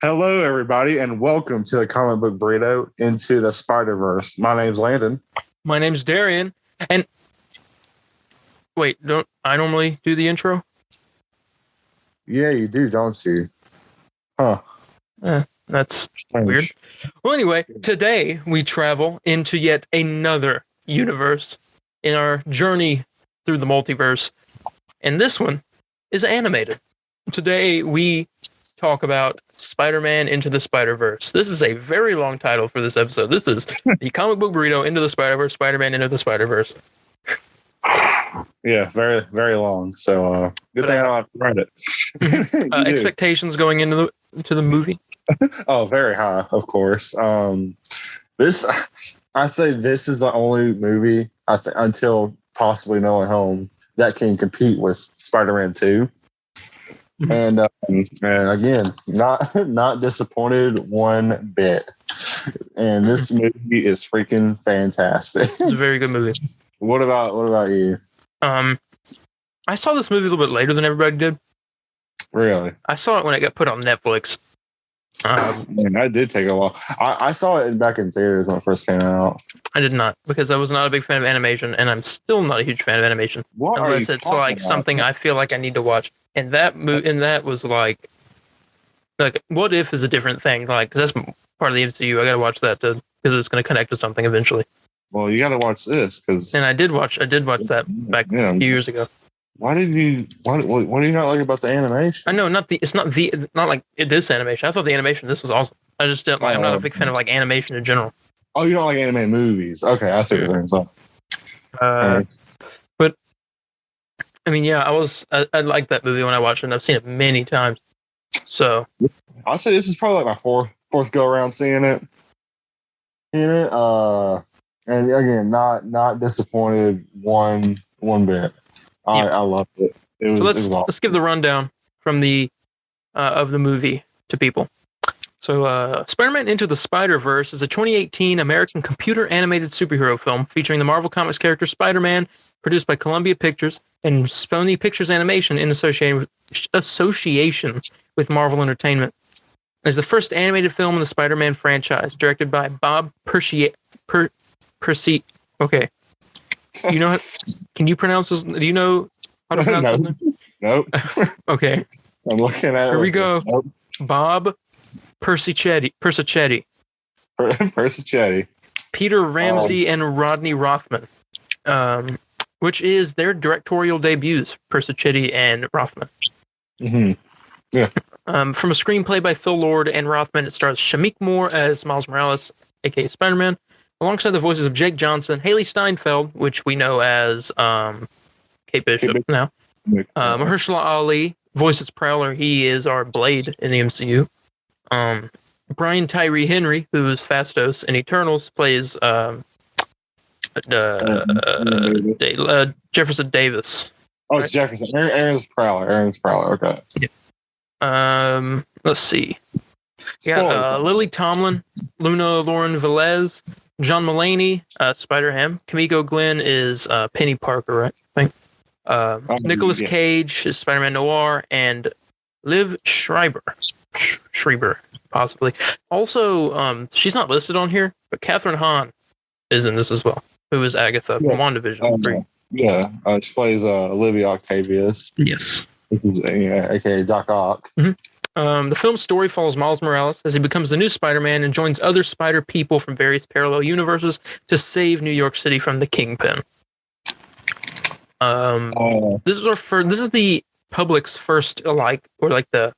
Hello, everybody, and welcome to the comic book Burrito into the Spider-Verse. My name's Landon. My name's Darian. And wait, don't I normally do the intro? Yeah, you do, don't you? Huh. That's weird. Well, anyway, today we travel into yet another universe in our journey through the multiverse. And this one is animated. Today we talk about Spider-Man Into the Spider-Verse. This is a very long title for this episode. This is the comic book Burrito Into the Spider-Verse, Spider-Man Into the Spider-Verse. Yeah, very, very long. So good thing I don't have to write it. Expectations going into the movie? Oh, very high, of course. I say this is the only movie until possibly No Way Home that can compete with Spider-Man 2. And again, not disappointed one bit. And this movie is freaking fantastic. It's a very good movie. What about you? I saw this movie a little bit later than everybody did. Really? I saw it when it got put on Netflix. Man, that did take a while. I saw it back in theaters when it first came out. I did not, because I was not a big fan of animation, and I'm still not a huge fan of animation. Unless it's like something I feel like I need to watch. And that was like What If is a different thing. Like, 'cause that's part of the MCU. I got to watch that because it's going to connect to something eventually. Well, you got to watch this and I did watch that back a few years ago. What do you not like about the animation? I know not like this animation. I thought the animation this was awesome. I just didn't like. I'm not a big fan of like animation in general. Oh, you don't like animated movies? Okay, I see what you're saying. But I mean, yeah, I liked that movie when I watched it. And I've seen it many times. So I'll say this is probably like my fourth go around seeing it. And again, not disappointed one bit. I loved it. Let's give the rundown from the of the movie to people. So, Spider-Man Into the Spider-Verse is a 2018 American computer animated superhero film featuring the Marvel Comics character Spider-Man, produced by Columbia Pictures and Sony Pictures Animation in association with Marvel Entertainment. It's the first animated film in the Spider-Man franchise, directed by Bob Percy. Okay. You know? Can you pronounce this? Do you know how to pronounce his name? Nope. Okay. I'm looking at it. Here we go. Nope. Bob Persichetti. Peter Ramsey and Rodney Rothman, which is their directorial debuts, Persichetti and Rothman. Mm-hmm. Yeah. From a screenplay by Phil Lord and Rothman, it stars Shameik Moore as Miles Morales, aka Spider-Man, alongside the voices of Jake Johnson, Haley Steinfeld, which we know as Kate Bishop now, Mahershala Ali voices Prowler. He is our Blade in the MCU. Brian Tyree Henry, who is Phastos in Eternals, plays Jefferson Davis. Oh, it's Jefferson. Aaron's Prowler. Okay. Yeah. Let's see. Lily Tomlin, Luna Lauren Velez, John Mulaney, Spider-Ham. Kimiko Glenn is Penny Parker, right? I think. Nicolas Cage is Spider-Man Noir, and Liv Schreiber, possibly. Also, she's not listed on here, but Catherine Hahn is in this as well, who is Agatha from WandaVision. She plays Olivia Octavius. Yes. aka Doc Ock. Mm-hmm. The film's story follows Miles Morales as he becomes the new Spider-Man and joins other Spider people from various parallel universes to save New York City from the Kingpin. This is the public's first the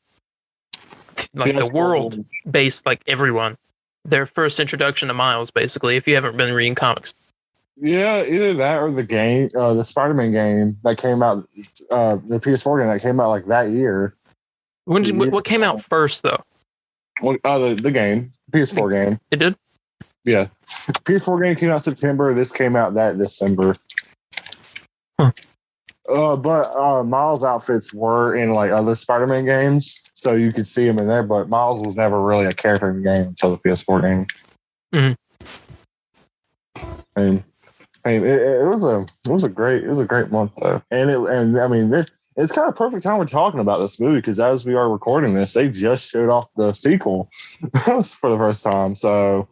world based, like everyone, their first introduction to Miles, basically, if you haven't been reading comics. Yeah, either that or the game, the Spider-Man game that came out, the PS4 game that came out like that year. What came out first, though? Well, the game, PS4 game. It did? Yeah. PS4 game came out September. This came out that December. Huh. But Miles' outfits were in like other Spider-Man games, so you could see him in there. But Miles was never really a character in the game until the PS4 game. Mm-hmm. And it was a great month though, and I mean it's kind of perfect time we're talking about this movie because as we are recording this, they just showed off the sequel for the first time. So,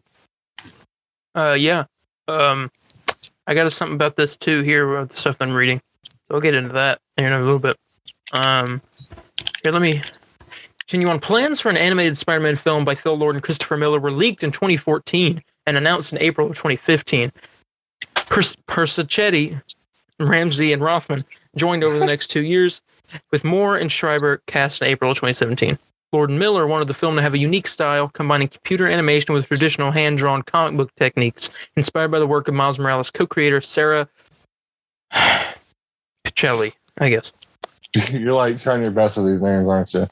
yeah. I got something about this too here, the stuff I'm reading. So I'll get into that in a little bit. Here, let me continue on. Plans for an animated Spider-Man film by Phil Lord and Christopher Miller were leaked in 2014 and announced in April of 2015. Persichetti, Ramsey, and Rothman joined over the next 2 years, with Moore and Schreiber cast in April of 2017. Lord and Miller wanted the film to have a unique style, combining computer animation with traditional hand-drawn comic book techniques, inspired by the work of Miles Morales' co-creator Sarah Pichelli, I guess. You're like trying your best with these names, aren't you?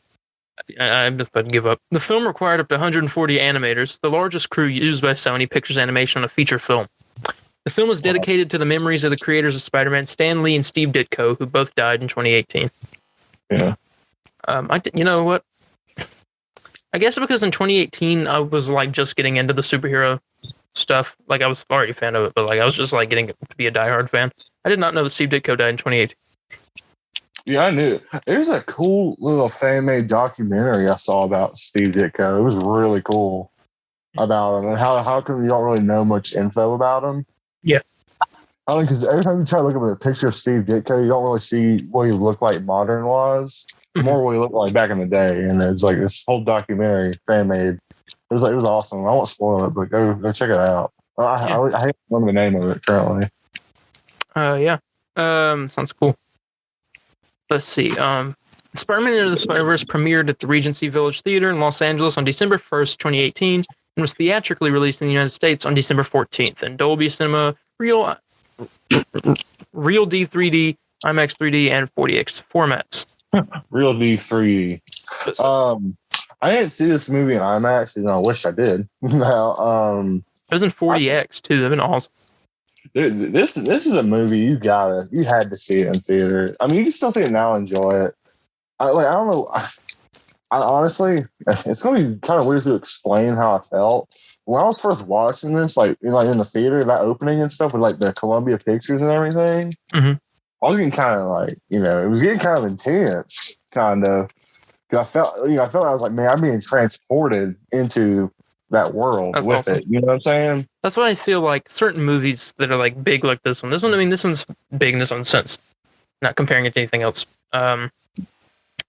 I'm just about to give up. The film required up to 140 animators, the largest crew used by Sony Pictures Animation on a feature film. The film was dedicated to the memories of the creators of Spider-Man, Stan Lee and Steve Ditko, who both died in 2018. Yeah. You know what? I guess because in 2018 I was like just getting into the superhero stuff. Like I was already a fan of it, but like I was just like getting to be a diehard fan. I did not know that Steve Ditko died in 2018. Yeah, I knew. There's a cool little fan-made documentary I saw about Steve Ditko. It was really cool about him and how come you don't really know much info about him. Yeah. I mean, because every time you try to look up a picture of Steve Ditko, you don't really see what he looked like modern-wise. More what he looked like back in the day. And it's like this whole documentary, fan-made. It was awesome. I won't spoil it, but go check it out. I can't remember the name of it currently. Yeah. Sounds cool. Let's see. Spider-Man Into the Spider-Verse premiered at the Regency Village Theater in Los Angeles on December 1st, 2018, and was theatrically released in the United States on December 14th in Dolby Cinema, Real D 3D, IMAX 3D, and 40X formats. Real D 3D. I didn't see this movie in IMAX, and I wish I did. Now, it was in 40X too. That'd been awesome. Dude, this is a movie you had to see it in theater. I mean, you can still see it now and enjoy it. I don't know. I honestly, it's gonna be kind of weird to explain how I felt when I was first watching this, like in the theater, that opening and stuff with like the Columbia Pictures and everything. Mm-hmm. I was getting kind of like, it was getting kind of intense, kind of. I felt I was like, man, I'm being transported into that world. That's with awesome. It. You know what I'm saying? That's why I feel like certain movies that are like big like this one. This one's big in this one sense. Not comparing it to anything else.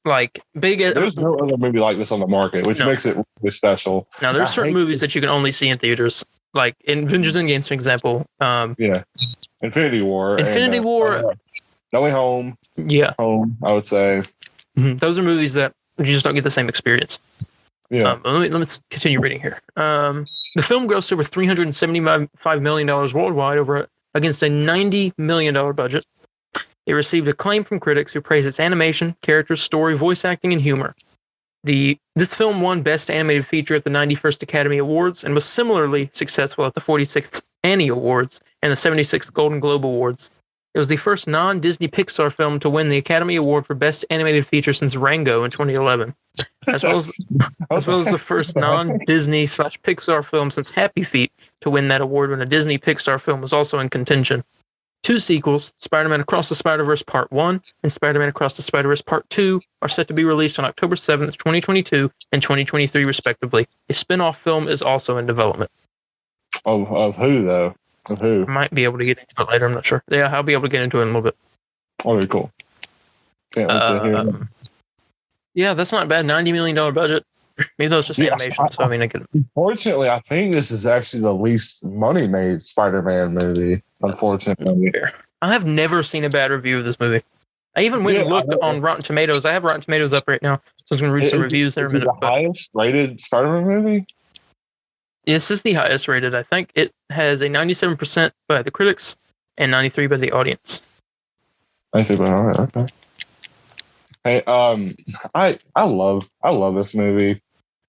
Like big. There's no other movie like this on the market, which makes it really special. Now there's certain movies that you can only see in theaters, like in Avengers Endgame, for example. Yeah, Infinity War. No Way Home. Yeah, Home. I would say. Mm-hmm. Those are movies that you just don't get the same experience. Yeah. Let me continue reading here. The film grossed over $375 million worldwide against a $90 million budget. It received acclaim from critics who praised its animation, characters, story, voice acting, and humor. This film won Best Animated Feature at the 91st Academy Awards and was similarly successful at the 46th Annie Awards and the 76th Golden Globe Awards. It was the first non-Disney Pixar film to win the Academy Award for Best Animated Feature since Rango in 2011, as well as the first non-Disney / Pixar film since Happy Feet to win that award when a Disney Pixar film was also in contention. 2 sequels, Spider-Man Across the Spider-Verse Part 1 and Spider-Man Across the Spider-Verse Part 2, are set to be released on October 7th, 2022 and 2023, respectively. A spin-off film is also in development. Of who, though? Of who? I might be able to get into it later, I'm not sure. Yeah, I'll be able to get into it in a little bit. Okay, cool. Can't wait to hear. Yeah, that's not a bad $90 million budget. Maybe that was just animation, so I mean, I could. Unfortunately, I think this is actually the least money-made Spider-Man movie. Unfortunately, I have never seen a bad review of this movie. I even went and looked on Rotten Tomatoes. I have Rotten Tomatoes up right now, so I'm going to read some reviews there in a minute. The highest rated Spider-Man movie? This is the highest rated. I think it has a 97% by the critics and 93% by the audience. I think, all right, okay. Hey, I love this movie.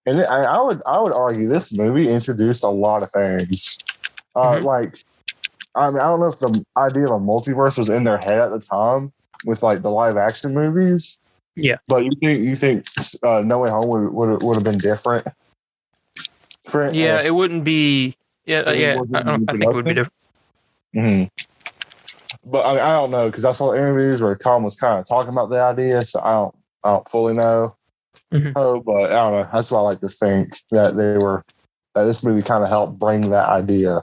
And I would argue this movie introduced a lot of things. Like, I mean, I don't know if the idea of a multiverse was in their head at the time with like the live action movies. Yeah, but you think No Way Home would have been different? Yeah, it wouldn't be. Yeah. I think it would be different. Mm-hmm. but I don't know because I saw interviews where Tom was kind of talking about the idea, so I don't fully know. Mhm. Oh, but I don't know. That's why I like to think that that this movie kind of helped bring that idea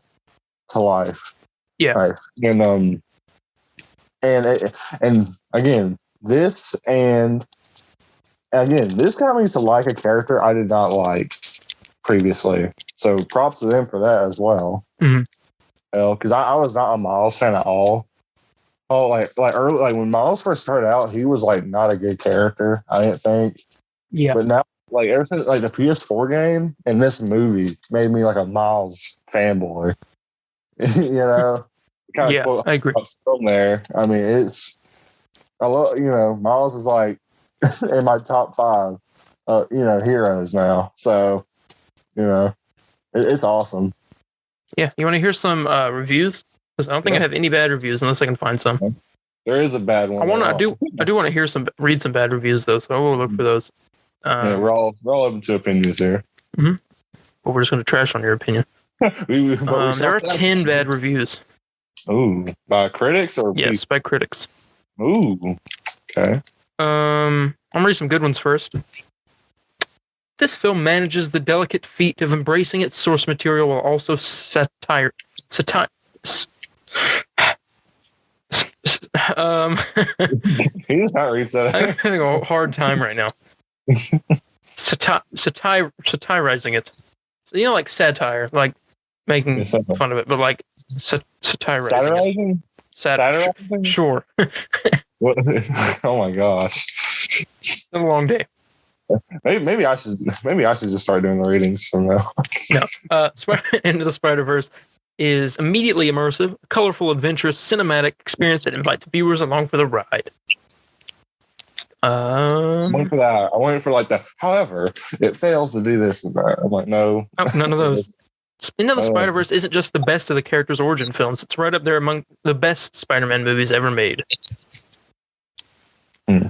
to life. Yeah. Right. And again, this got me to like a character I did not like previously. So props to them for that as well. Mhm. Because I was not a Miles fan at all. Oh, like early, like when Miles first started out, he was like not a good character. I didn't think. Yeah. But now, like ever since like the PS4 game and this movie made me like a Miles fanboy. You know, Yeah, I agree. From there, I mean, I love, Miles is like in my top 5, heroes now. So, it's awesome. Yeah, you want to hear some reviews? Because I don't think I have any bad reviews unless I can find some. There is a bad one. I do want to read some bad reviews though, so I will look for those. We're all open to opinions here. Mm-hmm. But we're just going to trash on your opinion. There are 10 bad reviews. Ooh, by critics or yes, by critics. Ooh, okay. I'm gonna read some good ones first. This film manages the delicate feat of embracing its source material while also satire. He's not resetting. I'm having a hard time right now. Satirizing it. So, like satire, like making fun of it, but like satirizing. Satirizing? Sure. Oh my gosh. It's a long day. Maybe I should just start doing the readings from now. No. Spider-Man Into the Spider-Verse is immediately immersive, colorful, adventurous, cinematic experience that invites viewers along for the ride. I went for that. I went for like the. However, it fails to do this and that. I'm like, no, none of those. Into the Spider-Verse isn't just the best of the characters' origin films. It's right up there among the best Spider-Man movies ever made. You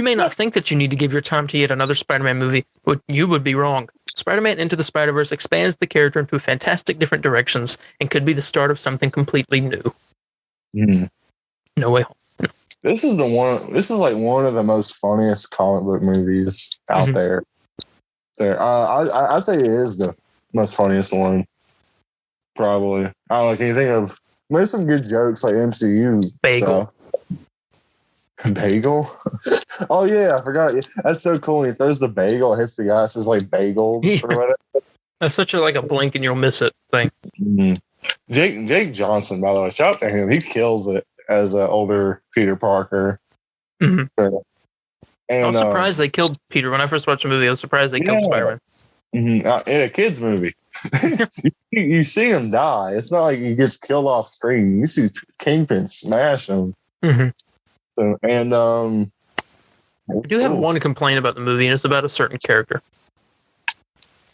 may not think that you need to give your time to yet another Spider-Man movie, but you would be wrong. Spider-Man Into the Spider-Verse expands the character into fantastic different directions and could be the start of something completely new. No Way Home. No. This is like one of the most funniest comic book movies out there. I'd say it is the most funniest one. Probably. I don't know. Can you think of maybe some good jokes like MCU Bagel? Bagel? Oh yeah, I forgot. That's so cool. When he throws the bagel, it hits the guy. It says like bagel or whatever. That's such a blink and you'll miss it thing. Jake Johnson, by the way, shout out to him. He kills it as an older Peter Parker. And I was surprised they killed Peter when I first watched the movie. I was surprised they killed Spider-Man. In a kid's movie, you see him die. It's not like he gets killed off screen. You see Kingpin smash him. So, and I do have one complaint about the movie, and it's about a certain character.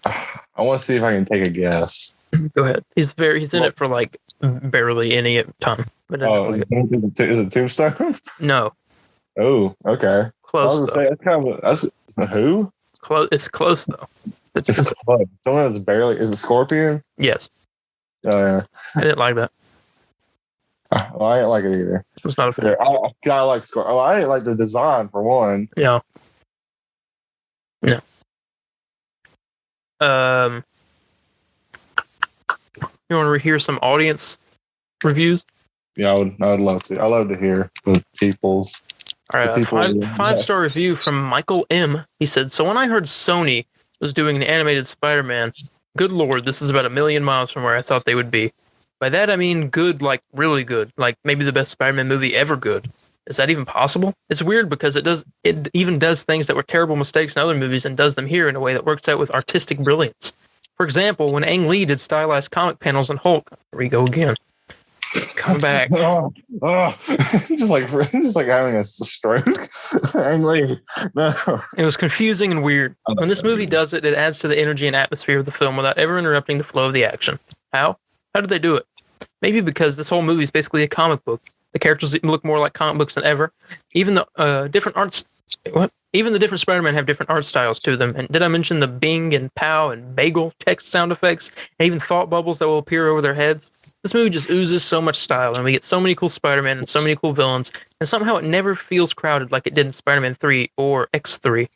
I want to see if I can take a guess. Go ahead. He's in it for like barely any time. But is it Tombstone? No. Oh, okay. Close. I was gonna say that's who? Close. It's close though. It's close. Someone that's barely. Is it Scorpion? Yes. Oh yeah. I didn't like that. Well, I didn't like it either. It's not a fan. I like Scorpion. I didn't like the design for one. Yeah. No. You want to hear some audience reviews? Yeah, I would love to. I love to hear the people's. All right, five-star review from Michael M. He said, "So when I heard Sony was doing an animated Spider-Man, good lord, this is about 1 million miles from where I thought they would be. By that I mean good, like really good, like maybe the best Spider-Man movie ever good. Is that even possible? It's weird because it even does things that were terrible mistakes in other movies and does them here in a way that works out with artistic brilliance. For example, when Ang Lee did stylized comic panels on Hulk, here we go again. Come back. just like having a stroke. Ang Lee. No. It was confusing and weird. When this movie does it, it adds to the energy and atmosphere of the film without ever interrupting the flow of the action. How? How did they do it? Maybe because this whole movie is basically a comic book. The characters look more like comic books than ever. Even the different Spider-Man have different art styles to them. And did I mention the bing and pow and bagel text sound effects? And even thought bubbles that will appear over their heads? This movie just oozes so much style, and we get so many cool Spider-Man and so many cool villains, and somehow it never feels crowded like it did in Spider-Man 3 or X3.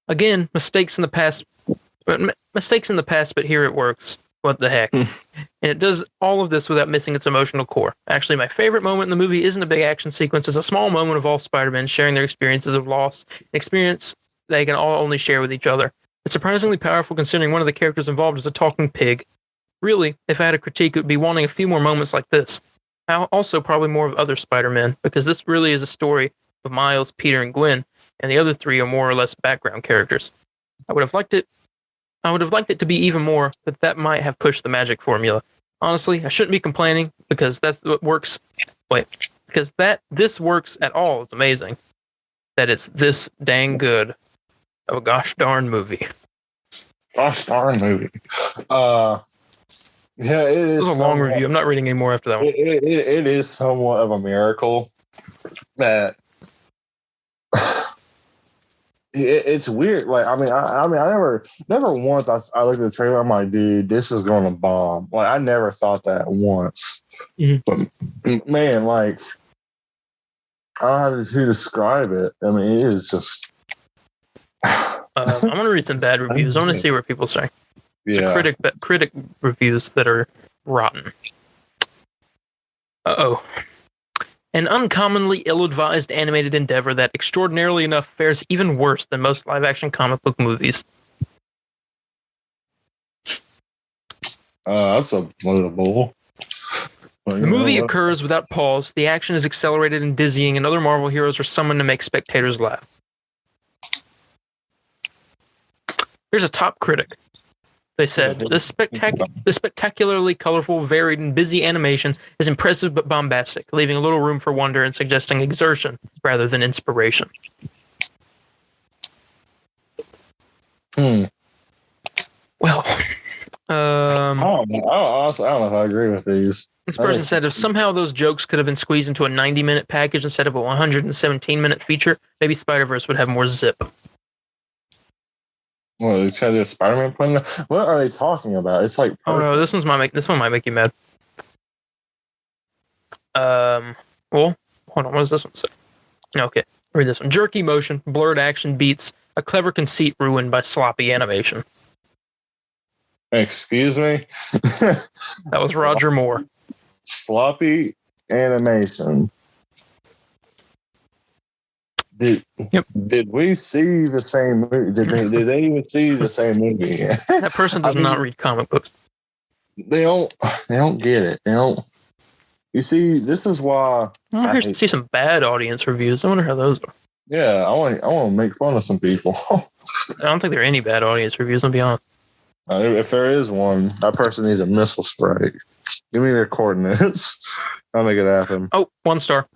Again, mistakes in the past, but here it works. What the heck? And it does all of this without missing its emotional core. Actually, my favorite moment in the movie isn't a big action sequence. It's a small moment of all Spider-Men sharing their experiences of loss, an experience they can all only share with each other. It's surprisingly powerful considering one of the characters involved is a talking pig. Really, if I had a critique, it would be wanting a few more moments like this. Also, probably more of other Spider-Men, because this really is a story of Miles, Peter, and Gwen, and the other three are more or less background characters. I would have liked it to be even more, but that might have pushed the magic formula. Honestly, I shouldn't be complaining because that's what works. This works at all is amazing. That it's this dang good of a gosh darn movie. Gosh darn movie. Yeah, it is. It was a long review. I'm not reading any more after that one. It is somewhat of a miracle that it's weird. Like, I never once I looked at the trailer. I'm like, dude, this is going to bomb. Like, I never thought that once. Mm-hmm. But man, like, I don't know how to describe it. I mean, it is just. I'm gonna read some bad reviews. I want to see what people say. It's a critic reviews that are rotten. An uncommonly ill-advised animated endeavor that, extraordinarily enough, fares even worse than most live-action comic book movies. That's a load of bull. Well, the movie occurs without pause. The action is accelerated and dizzying, and other Marvel heroes are summoned to make spectators laugh. Here's a top critic. They said, the spectacularly colorful, varied, and busy animation is impressive but bombastic, leaving a little room for wonder and suggesting exertion rather than inspiration. Well, I don't know if I agree with these. This person said, if somehow those jokes could have been squeezed into a 90-minute package instead of a 117-minute feature, maybe Spider-Verse would have more zip. Well, they try to do a Spider-Man plan. What are they talking about? It's like oh no, this one might make you mad. Well, hold on. What does this one say? Okay, read this one. Jerky motion, blurred action beats, a clever conceit ruined by sloppy animation. Excuse me. That was Roger Moore. Sloppy animation. Did we see the same movie? Did they even see the same movie? That person does not read comic books. They don't get it. They don't. You see, this is why I want to see some bad audience reviews. I wonder how those are. Yeah, I want to make fun of some people. I don't think there are any bad audience reviews. I'll be honest. If there is one, that person needs a missile strike. Give me their coordinates. I'll make it happen. Oh, 1 star.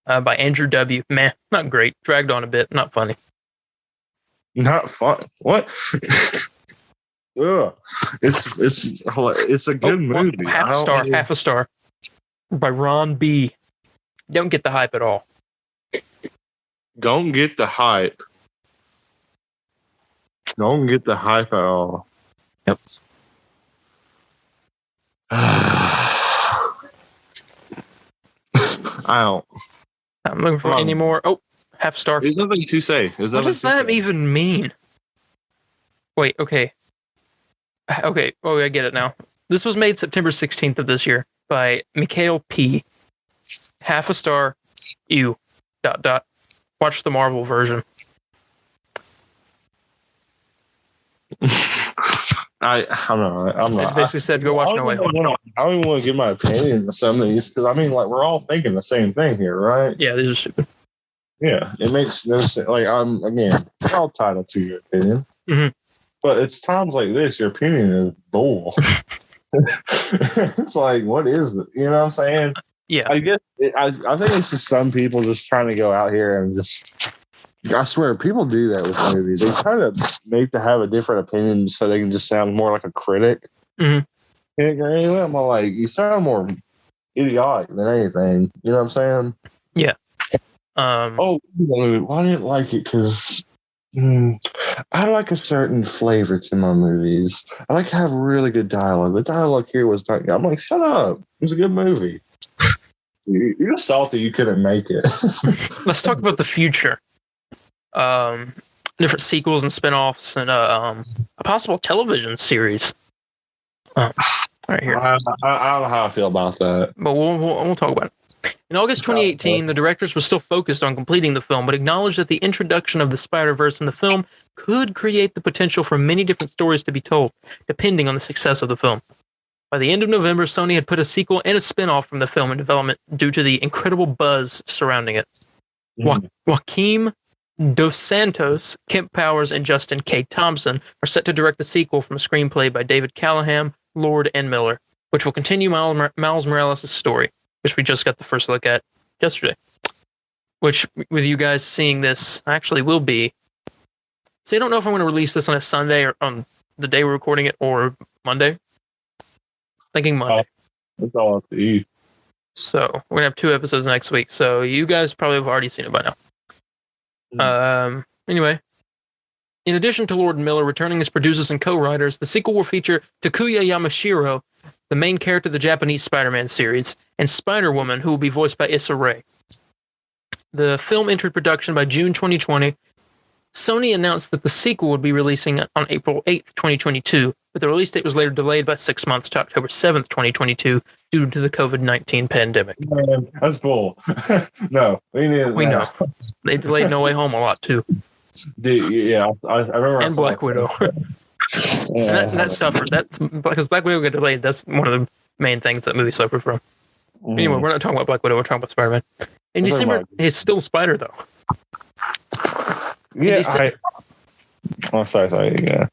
By Andrew W. Meh, not great. Dragged on a bit. Not funny. Not fun. What? Ugh. It's a good movie. Half a star. By Ron B. Don't get the hype at all. Don't get the hype. Don't get the hype at all. Yep. I don't. I'm looking for any more. Oh, half star. There's nothing to say. What does that even mean? Wait, okay. Okay, oh, I get it now. This was made September 16th of this year by Mikhail P. Half a star. Ew. ... Watch the Marvel version. I don't know. I'm not. It basically said, go watch No Way Home. I don't even want to give my opinion on some of these because I mean, like, we're all thinking the same thing here, right? Yeah, these are stupid. Yeah, it makes no sense. Like, we're all entitled to your opinion, but it's times like this, your opinion is bull. It's like, what is it? You know what I'm saying? Yeah. I guess I think it's just some people just trying to go out here and just. I swear, people do that with movies. They try to make to have a different opinion so they can just sound more like a critic. I'm like, you sound more idiotic than anything. You know what I'm saying? Yeah. I didn't like it because I like a certain flavor to my movies. I like to have really good dialogue. The dialogue here was not. I'm like, shut up. It was a good movie. You're salty you couldn't make it. Let's talk about the future. Different sequels and spin-offs and a possible television series. Right here. I don't know how I feel about that. But we'll talk about it. In August 2018, the directors were still focused on completing the film, but acknowledged that the introduction of the Spider-Verse in the film could create the potential for many different stories to be told, depending on the success of the film. By the end of November, Sony had put a sequel and a spin-off from the film in development due to the incredible buzz surrounding it. Joaquim Dos Santos, Kemp Powers, and Justin K. Thompson are set to direct the sequel from a screenplay by David Callahan, Lord, and Miller, which will continue Miles Morales' story, which we just got the first look at yesterday. Which, with you guys seeing this, actually will be. So I don't know if I'm going to release this on a Sunday or on the day we're recording it or Monday. Thinking Monday. That's all up to you. So we're going to have 2 episodes next week. So you guys probably have already seen it by now. Anyway, in addition to Lord and Miller returning as producers and co-writers, the sequel will feature Takuya Yamashiro, the main character of the Japanese Spider-Man series, and Spider-Woman, who will be voiced by Issa Rae. The film entered production by June 2020. Sony announced that the sequel would be releasing on April 8th, 2022, but the release date was later delayed by 6 months to October 7th, 2022, due to the COVID-19 pandemic. Man, that's bull. No, we know. They delayed No Way Home a lot, too. Dude, yeah, I remember. And Black Widow. Yeah. that suffered. That's because Black Widow got delayed. That's one of the main things that movie suffered from. Anyway, we're not talking about Black Widow. We're talking about Spider-Man. In December, he's still Spider, though. Yeah, sorry. Yeah. All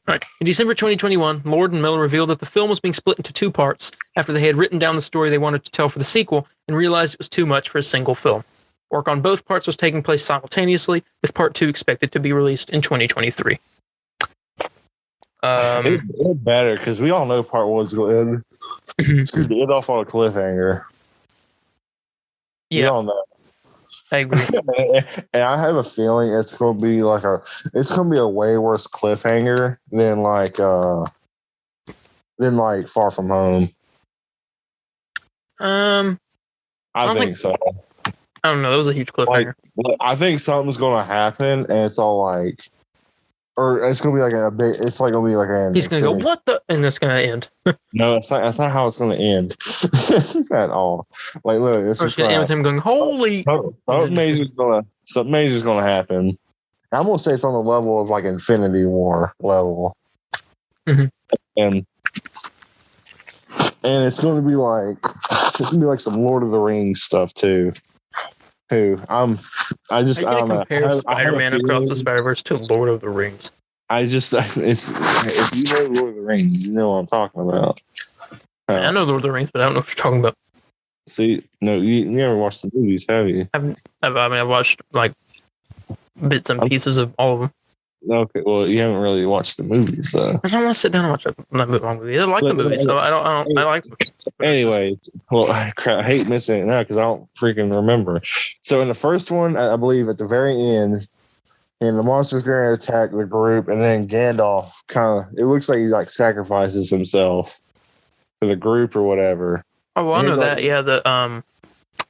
right. In December 2021, Lord and Miller revealed that the film was being split into 2 parts after they had written down the story they wanted to tell for the sequel and realized it was too much for a single film. Work on both parts was taking place simultaneously, with part 2 expected to be released in 2023. It's better because we all know part 1's going to end off on a cliffhanger. Yeah. We all know. I agree. And I have a feeling it's gonna be a way worse cliffhanger than Far From Home. I think so. I don't know. That was a huge cliffhanger. I think something's gonna happen, and it's all or it's gonna be It's like gonna be like an. He's gonna go, what the? And it's gonna end. No, that's not how it's gonna end at all. Like, look, it's just gonna end with him going, holy. Something major's gonna happen. I'm gonna say it's on the level of Infinity War level, and it's gonna be some Lord of the Rings stuff too. I don't know. Compare Spider-Man Across the Spider-Verse to Lord of the Rings. If you know Lord of the Rings, you know what I'm talking about. I know Lord of the Rings, but I don't know what you're talking about. See, no, you never watched the movies, have you? I've watched bits and pieces of all of them. Okay, well, you haven't really watched the movies, though. I don't want to sit down and watch that movie. I like the movies, so I like them. Anyway, well, crap, I hate missing it now because I don't freaking remember. So in the first one, I believe at the very end, and the monster's going to attack the group, and then Gandalf it looks like he sacrifices himself for the group or whatever. Oh, well, I know that. Yeah,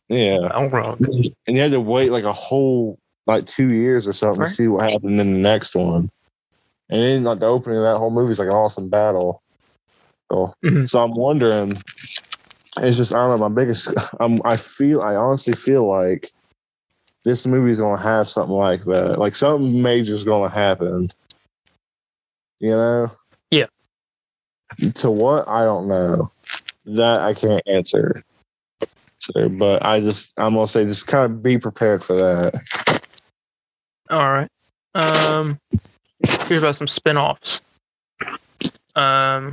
yeah. I'm wrong. And you had to wait a whole 2 years or something to see what happened in the next one. And then the opening of that whole movie is an awesome battle. So, so I'm wondering, it's just, I don't know, my biggest, I honestly feel like this movie is going to have something like that. Something major is going to happen. You know? Yeah. To what? I don't know. That I can't answer. So, but I'm going to say just kind of be prepared for that. All right. Here's about some spin-offs. Yeah,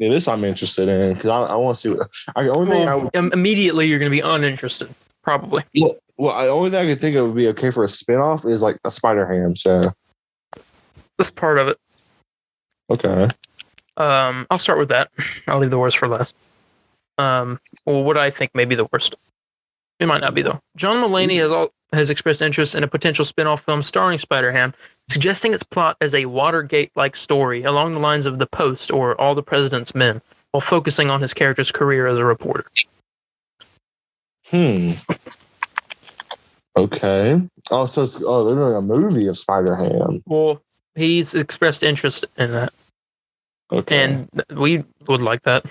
this I'm interested in because I want to see what. Immediately, you're going to be uninterested, probably. Well, the only thing I could think of would be okay for a spin-off is a Spider-Ham. So that's part of it. Okay. I'll start with that. I'll leave the worst for last. Well, what I think may be the worst. It might not be, though. John Mulaney has expressed interest in a potential spin-off film starring Spider-Ham, suggesting its plot as a Watergate-like story along the lines of The Post or All the President's Men, while focusing on his character's career as a reporter. Okay. Oh, so they're doing a movie of Spider-Ham. Well, he's expressed interest in that. Okay. And we would like that.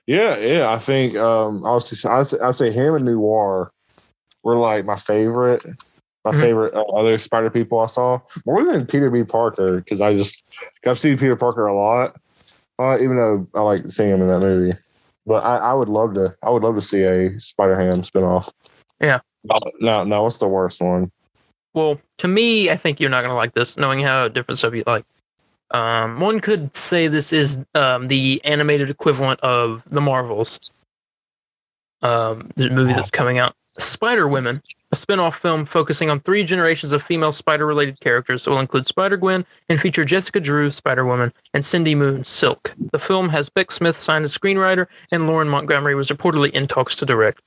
Yeah. I think I'd say him and Noir were like my favorite other Spider people I saw, more than Peter B. Parker, because I've seen Peter Parker a lot, even though I like seeing him in that movie. But I would love to see a Spider-Ham spinoff. Yeah. No, what's the worst one? Well, to me, I think you're not gonna like this, knowing how different stuff you like. One could say this is the animated equivalent of the Marvels. The movie that's coming out, Spider-Women, a spin-off film focusing on 3 generations of female spider-related characters. It will include Spider-Gwen and feature Jessica Drew, Spider-Woman, and Cindy Moon, Silk. The film has Beck Smith signed as screenwriter, and Lauren Montgomery was reportedly in talks to direct.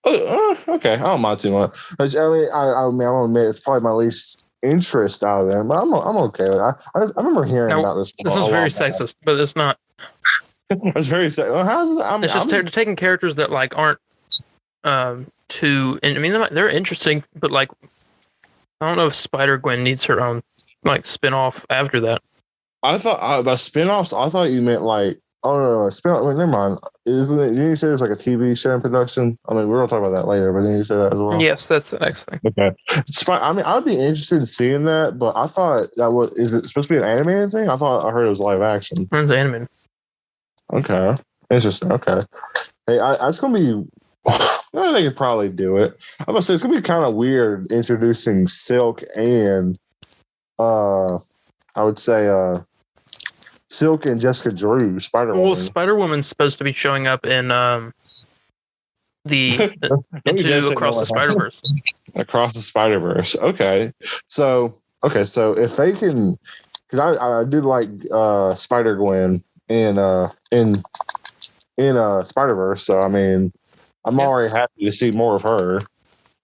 Okay, I don't mind too much. I mean, I'm gonna admit it's probably my least interest out of them, but I'm okay with it. I remember hearing about this. This is very sexist, but it's not. It's very sexist. Well, how's it? It's just they're taking characters that like aren't too. And I mean, they're interesting, but like, I don't know if Spider-Gwen needs her own like spin-off after that. I thought by spin-offs, I thought you meant like. Oh no, spin-off. Wait, never mind. Isn't it? You say there's like a TV show in production? I mean, we're gonna talk about that later, but then you say that as well. Yes, that's the next thing. Okay. I mean, I'd be interested in seeing that, but I thought is it supposed to be an animated thing? I heard it was live action. It's animated. Okay. Interesting. Okay. Hey, it's gonna be. They could probably do it. I'm gonna say it's gonna be kind of weird introducing Silk and I would say Silk and Jessica Drew, Spider-Woman. Well, Spider-Woman's supposed to be showing up in into Across the Spider-Verse. Across the Spider-Verse. Okay. So if they can, because I did like Spider-Gwen in Spider-Verse. So I mean, I'm already happy to see more of her.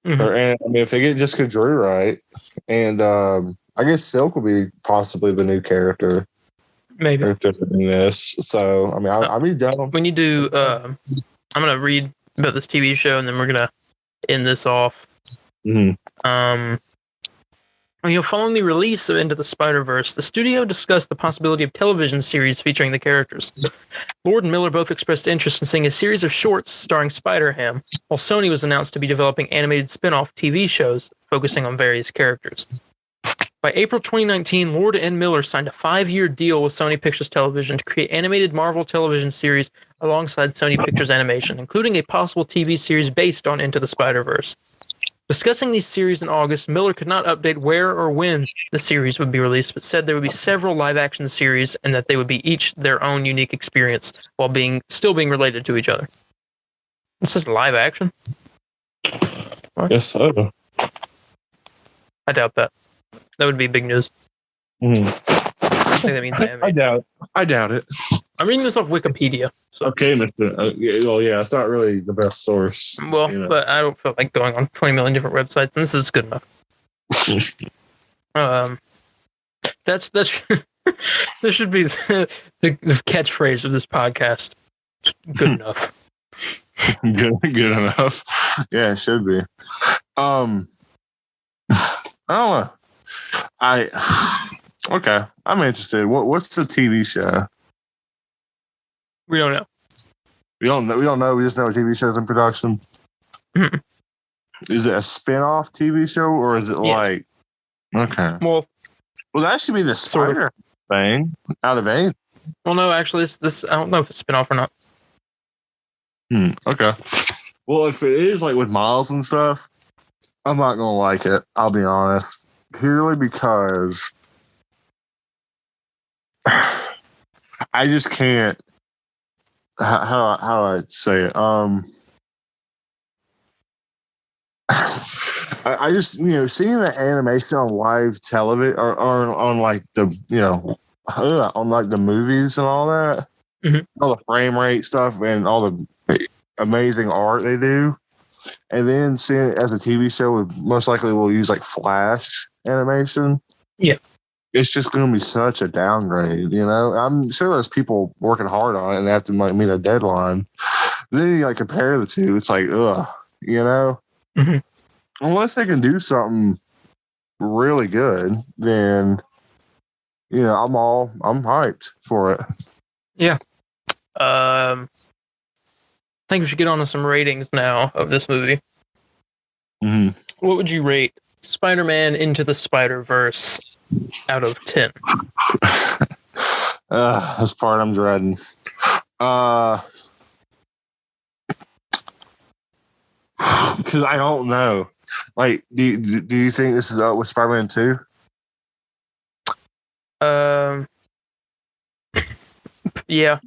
Mm-hmm. And I mean, if they get Jessica Drew right, and I guess Silk will be possibly the new character. Maybe in this. So I mean, I'll be down. When you do, I'm gonna read about this TV show, and then we're gonna end this off. Mm-hmm. Following the release of Into the Spider-Verse, the studio discussed the possibility of television series featuring the characters. Lord and Miller both expressed interest in seeing a series of shorts starring Spider-Ham, while Sony was announced to be developing animated spin-off TV shows focusing on various characters. By April 2019, Lord and Miller signed a 5-year deal with Sony Pictures Television to create animated Marvel television series alongside Sony Pictures Animation, including a possible TV series based on Into the Spider-Verse. Discussing these series in August, Miller could not update where or when the series would be released, but said there would be several live-action series and that they would be each their own unique experience while still being related to each other. This is live action? What? Yes, so. I doubt that. That would be big news. Mm. I think that means I doubt it. I'm reading this off Wikipedia. So. Okay, Mr. It's not really the best source. Well, but I don't feel like going on 20 million different websites, and this is good enough. That's this should be the catchphrase of this podcast. Good enough. Good enough. Yeah, it should be. I don't know. Okay. I'm interested. What's the TV show? We don't know. We don't know. We just know a TV show's in production. Mm-hmm. Is it a spin-off TV show or is it like? Okay. Well, that should be the Spider thing out of anything. Well, no, actually, this I don't know if it's spin-off or not. Okay. Well, if it is like with Miles and stuff, I'm not gonna like it. I'll be honest. Purely because I just can't. How do I say it? I just seeing the animation on live television or on like the on like the movies and all that, all the frame rate stuff and all the amazing art they do. and then seeing it as a TV show, would most likely will use like Flash animation. Yeah. It's just going to be such a downgrade, you know? I'm sure there's people working hard on it and they have to like meet a deadline. Then you like compare the two, it's like, ugh, you know? Mm-hmm. Unless they can do something really good, then, you know, I'm hyped for it. Yeah. I think we should get on to some ratings now of this movie. Mm-hmm. What would you rate Spider-Man Into the Spider-Verse out of 10? This part I'm dreading. Because I don't know. Like, do you think this is up with Spider-Man 2? Yeah.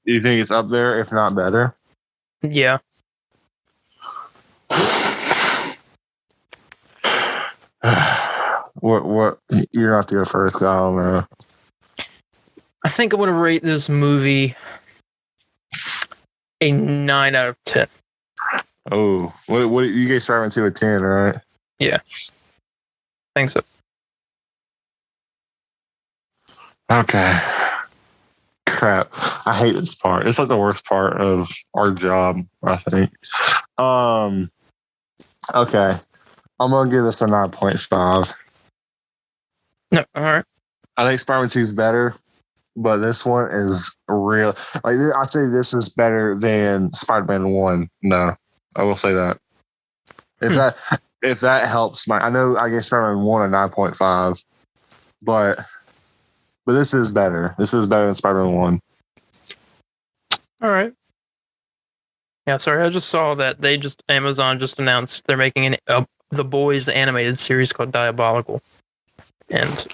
Do you think it's up there, if not better? Yeah. What? You're not to go first. I don't know. I think I'm going to rate this movie a 9 out of 10. Oh, what you gave Spider-Man 2 a 10, right? Yeah. I think so. Okay. Crap. I hate this part. It's like the worst part of our job, I think. Okay. I'm going to give this a 9.5. No, all right. I think Spider-Man 2 is better, but this one is real. Like, I say this is better than Spider-Man 1. No, I will say that. If that helps, I know I gave Spider-Man 1 a 9.5, but this is better. This is better than Spider-Man 1. All right. Yeah, sorry, I just saw that Amazon just announced they're making The Boys animated series called Diabolical. And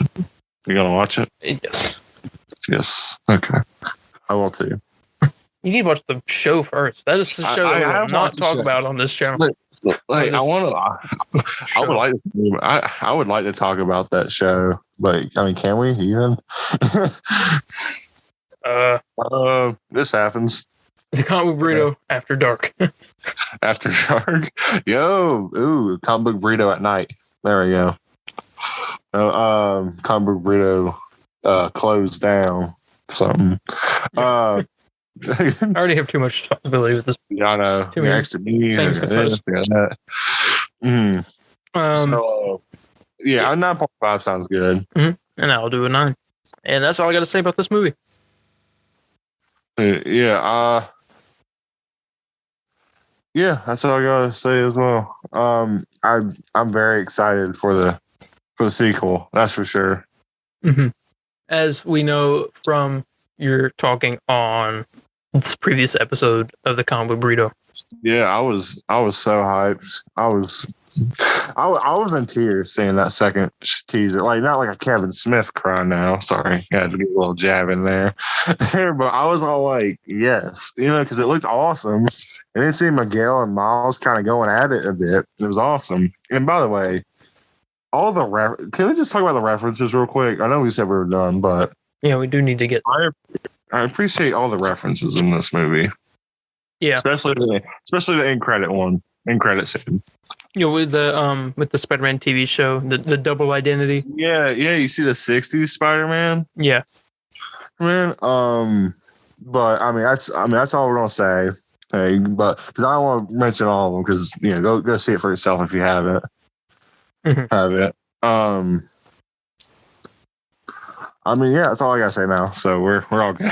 you gonna watch it? Yes. Yes. Okay. I will too. You need to watch the show first. That is the show that we will not talk about on this channel. Like, I would like to talk about that show, but I mean, can we even? This happens. The Comic Burrito After Dark. After Dark. Ooh, Comic Book Burrito at night. There we go. Comic Book Burrito closed down. Something. I already have too much responsibility with this. Yeah, I know. Too many extra meat. things to post. So, yeah, a 9.5 sounds good. Mm-hmm. And I'll do a 9. And that's all I got to say about this movie. Yeah, that's all I gotta say as well. I'm very excited for the sequel. That's for sure. Mm-hmm. As we know from your talking on this previous episode of the Comic Book Burrito. Yeah, I was so hyped. I was in tears seeing that second teaser. Like, not like a Kevin Smith cry now. Sorry, had to get a little jab in there. But I was all like, yes, you know, because it looked awesome. And then seeing Miguel and Miles kind of going at it a bit. It was awesome. And by the way, all the can we just talk about the references real quick? I know we said we were done, but yeah, we do need to get. I appreciate all the references in this movie. Yeah, especially the end credit scene. You know, with the Spider-Man TV show, the double identity. Yeah. You see the '60s Spider-Man. Yeah, man. But I mean, that's all we're gonna say. Hey, but because I don't want to mention all of them, because you know, go see it for yourself if you haven't. Mm-hmm. Have it. I mean, yeah, that's all I gotta say now. So we're all good.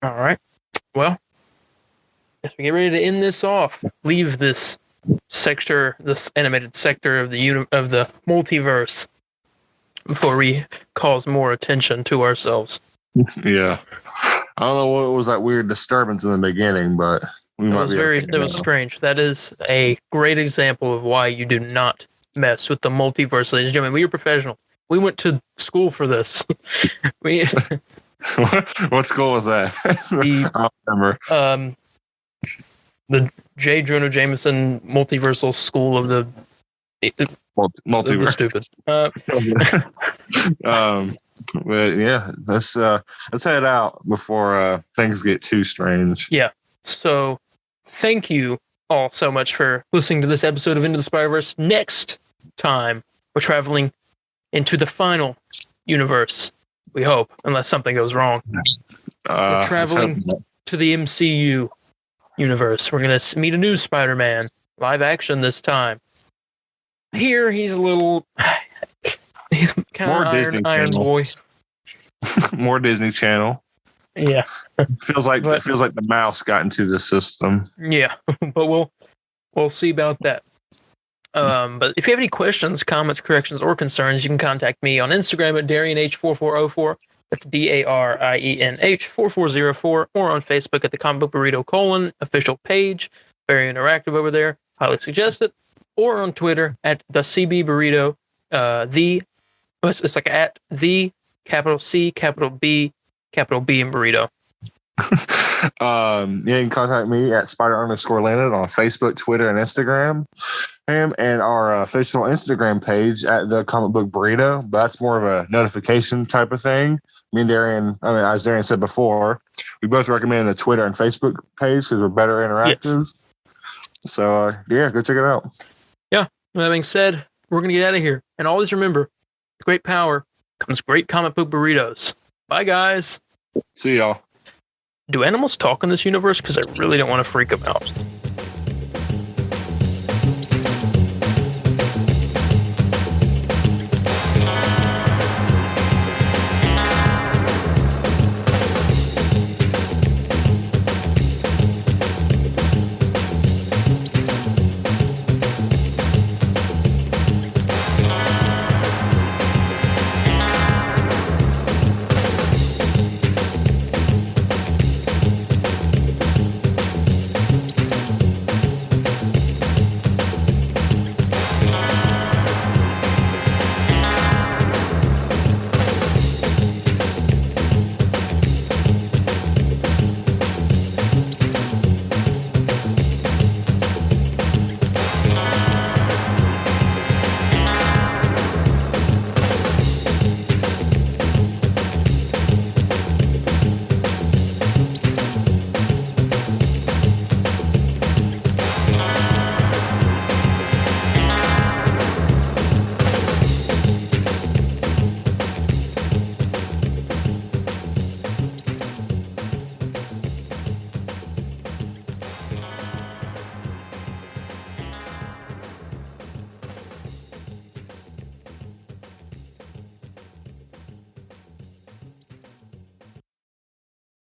All right. Well, as we get ready to end this off, leave this animated sector of the multiverse before we cause more attention to ourselves. Yeah, I don't know what was that weird disturbance in the beginning, but that was strange. That is a great example of why you do not mess with the multiverse, ladies and gentlemen. We are professional. We went to school for this. What school was that? I don't remember. The J. Jonah Jameson Multiversal School of the Multiverse. The stupid. But yeah, let's head out before things get too strange. Yeah. So, thank you all so much for listening to this episode of Into the Spider-Verse. Next time, we're traveling into the final universe. We hope, unless something goes wrong. We're traveling to the MCU universe. We're going to meet a new Spider-Man, live action this time. Here, he's a little... He's kind of Iron Boy. More Disney Channel. Yeah. Feels like the mouse got into the system. Yeah, but we'll see about that. But if you have any questions, comments, corrections, or concerns, you can contact me on Instagram at DarianH4404. That's DARIENH4404, or on Facebook at the Comic Book Burrito : official page. Very interactive over there. Highly suggest it. Or on Twitter at the CB Burrito. It's like at the capital C, capital B, and Burrito. You can contact me at Spider_Landon on Facebook, Twitter, and Instagram. And our official Instagram page at the Comic Book Burrito. But that's more of a notification type of thing. Me and Darian, as Darian said before, we both recommend the Twitter and Facebook page because we're better interactive. Yes. So, go check it out. Yeah. With that being said, we're going to get out of here. And always remember, with great power comes great comic book burritos. Bye, guys. See y'all. Do animals talk in this universe? Because I really don't want to freak them out.